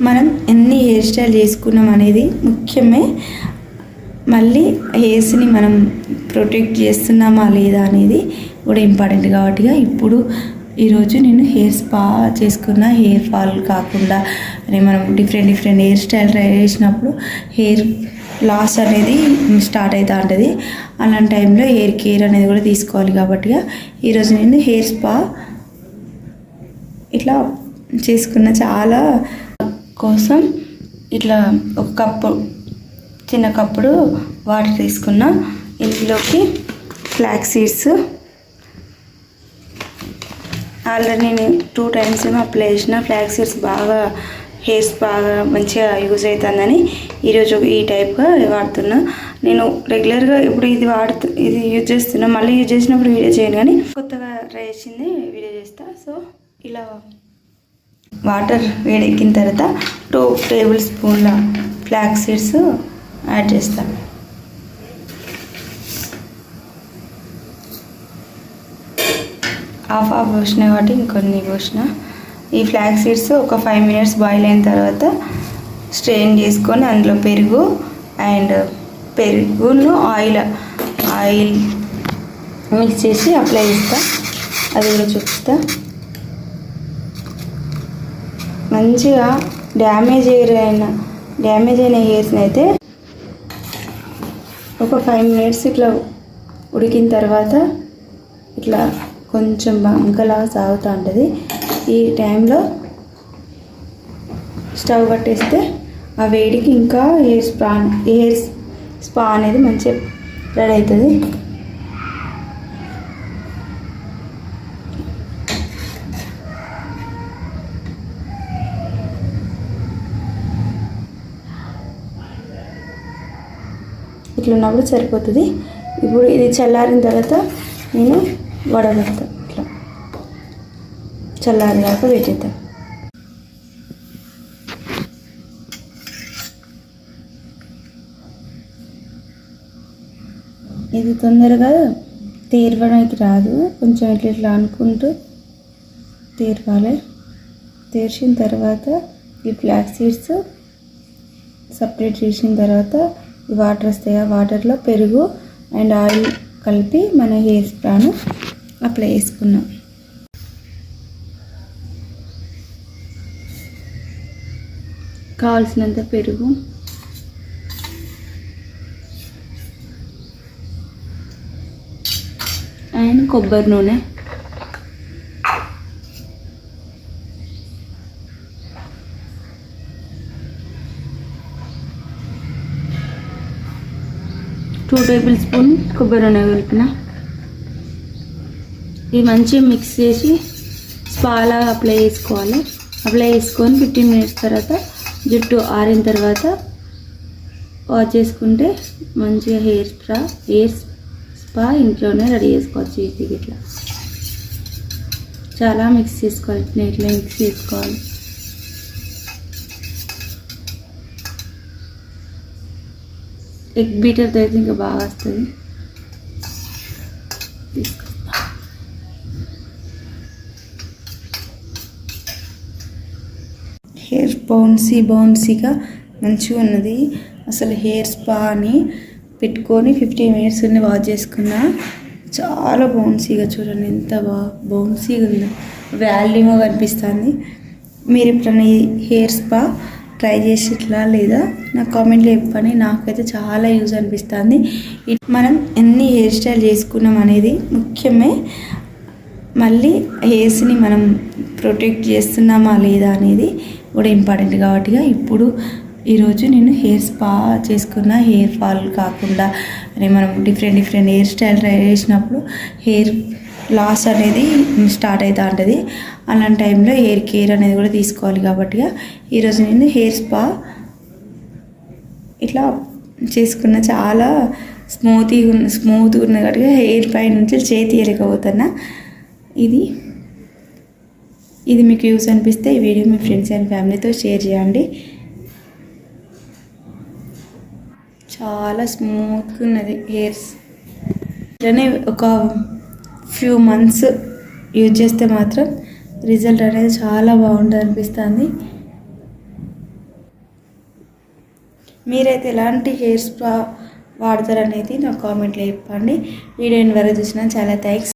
మనం ఎన్ని hair style చేసుకున్నాం అనేది ముఖ్యమే. మళ్ళీ హెయిర్స్ని మనం ప్రొటెక్ట్ చేస్తున్నామా లేదా అనేది కూడా ఇంపార్టెంట్. కాబట్టి ఇప్పుడు ఈరోజు నేను హెయిర్ స్పా చేసుకున్న, హెయిర్ ఫాల్ కాకుండా మనం డిఫరెంట్ హెయిర్ స్టైల్ ట్రై చేసినప్పుడు హెయిర్ లాస్ అనేది స్టార్ట్ అవుతూ ఉంటుంది. అలాంటి టైంలో హెయిర్ కేర్ అనేది కూడా తీసుకోవాలి. కాబట్టి ఈరోజు నేను హెయిర్ స్పా ఇట్లా చేసుకున్న చాలా కోసం ఇట్లా ఒక కప్పు, చిన్న కప్పుడు వాటర్ తీసుకున్న. ఇందులోకి ఫ్లాక్స్ సీడ్స్ ఆల్రెడీ నేను 2 times ఏమో అప్లై చేసిన. ఫ్లాక్స్ సీడ్స్ బాగా హెయిర్స్ బాగా మంచిగా యూజ్ అవుతుందని ఈరోజు ఈ టైప్గా వాడుతున్నా. నేను రెగ్యులర్గా ఇప్పుడు ఇది యూజ్ చేస్తున్నా. మళ్ళీ యూజ్ చేసినప్పుడు వీడియో చేయను, కానీ కొత్తగా ట్రై చేసింది వీడియో చేస్తా. సో ఇలా వాటర్ వేడెక్కిన తర్వాత 2 tablespoons ఫ్లాక్స్ సీడ్స్ యాడ్ చేస్తాను. హాఫ్ పోసిన కాబట్టి ఇంకొన్ని పోసిన. ఈ ఫ్లాక్స్ సీడ్స్ ఒక 5 minutes బాయిల్ అయిన తర్వాత స్ట్రెయిన్ చేసుకొని అందులో పెరుగును ఆయిల్ మిక్స్ చేసి అప్లై చేస్తా. అది కూడా చూపిస్తా. మంచిగా డ్యామేజ్ అయిన హెయిర్స్ని అయితే ఒక 5 minutes ఇట్లా ఉడికిన తర్వాత ఇట్లా కొంచెం బంకలాగా సాగుతూ ఉంటుంది. ఈ టైంలో స్టవ్ కట్టేస్తే ఆ వేడికి ఇంకా హెయిర్ స్పా అనేది మంచిగా రెడీ అవుతుంది. ఇట్లా ఉన్నప్పుడు సరిపోతుంది. ఇప్పుడు ఇది చల్లారిన తర్వాత నేను వడగలుగుతాను. ఇట్లా చల్లారినాక పెట్టేద్దాం. ఇది తొందరగా తేరవడానికి రాదు. కొంచెం ఇట్లా అనుకుంటూ తేరవాలి. తెరిచిన తర్వాత ఈ ఫ్లాక్స్ సీడ్స్ సపరేట్ చేసిన తర్వాత ఈ వాటర్ వస్తాయి. ఆ వాటర్లో పెరుగు అండ్ ఆయిల్ కలిపి మన హెయిర్ స్పాను అప్లై చేసుకున్నాం. కావాల్సినంత పెరుగు, అండ్ కొబ్బరి నూనె, టూ tablespoons కొబ్బరి నూనె కలిపిన. ఇది మంచిగా మిక్స్ చేసి స్పాలా అప్లై చేసుకోవాలి. అప్లై చేసుకొని 15 minutes తర్వాత జుట్టు ఆరిన తర్వాత వాష్ చేసుకుంటే మంచిగా హెయిర్ స్పా ఇంట్లోనే రెడీ చేసుకోవచ్చు ఈజీగా. ఇట్లా చాలా మిక్స్ చేసుకోవాలి. ఇట్లా మిక్స్ చేసుకోవాలి. ఎగ్ బీటర్తో అయితే ఇంకా బాగా వస్తుంది. హెయిర్ బౌన్సీగా మంచిగా ఉన్నది. అసలు హెయిర్ స్పా అని పెట్టుకొని 15 minutes వాష్ చేసుకున్నా. చాలా బౌన్సీగా, చూడండి ఎంత బౌన్సీగా ఉందో, వాల్యూమ్గా కనిపిస్తుంది. మీరు ఎప్పుడైనా హెయిర్ స్పా ట్రై చేసి ఇట్లా లేదా నాకు కామెంట్లో చెప్పండి. నాకైతే చాలా యూజ్ అనిపిస్తుంది. మనం ఎన్ని హెయిర్ స్టైల్ చేసుకున్నాం అనేది ముఖ్యమే. మళ్ళీ హెయిర్స్ని మనం ప్రొటెక్ట్ చేస్తున్నామా లేదా అనేది కూడా ఇంపార్టెంట్. కాబట్టి ఇప్పుడు ఈరోజు నేను హెయిర్ స్పా చేసుకున్న, హెయిర్ ఫాల్ కాకుండా మనం డిఫరెంట్ హెయిర్ స్టైల్ ట్రై చేసినప్పుడు హెయిర్ లాస్ అనేది స్టార్ట్ అవుతూ ఉంటుంది. అలాంటి టైంలో హెయిర్ కేర్ అనేది కూడా తీసుకోవాలి. కాబట్టి ఈరోజు నేను హెయిర్ స్పా ఇట్లా చేసుకున్న. చాలా స్మూత్గా ఉన్నది. కాబట్టి హెయిర్ పై నుంచి చేతి తీయలేకపోతున్నా. ఇది మీకు యూస్ అనిపిస్తే ఈ వీడియో మీ ఫ్రెండ్స్ అండ్ ఫ్యామిలీతో షేర్ చేయండి. చాలా స్మూత్గా ఉన్నది హెయిర్స్. ఇట్లనే ఒక few months యూజ్ చేస్తే మాత్రం రిజల్ట్ అనేది చాలా బాగుంటుంది అనిపిస్తుంది. మీరైతే ఎలాంటి హెయిర్ స్పా వాడతారనేది నాకు కామెంట్లో చెప్పండి. వీడియోని వరకు చూసిన చాలా థ్యాంక్స్.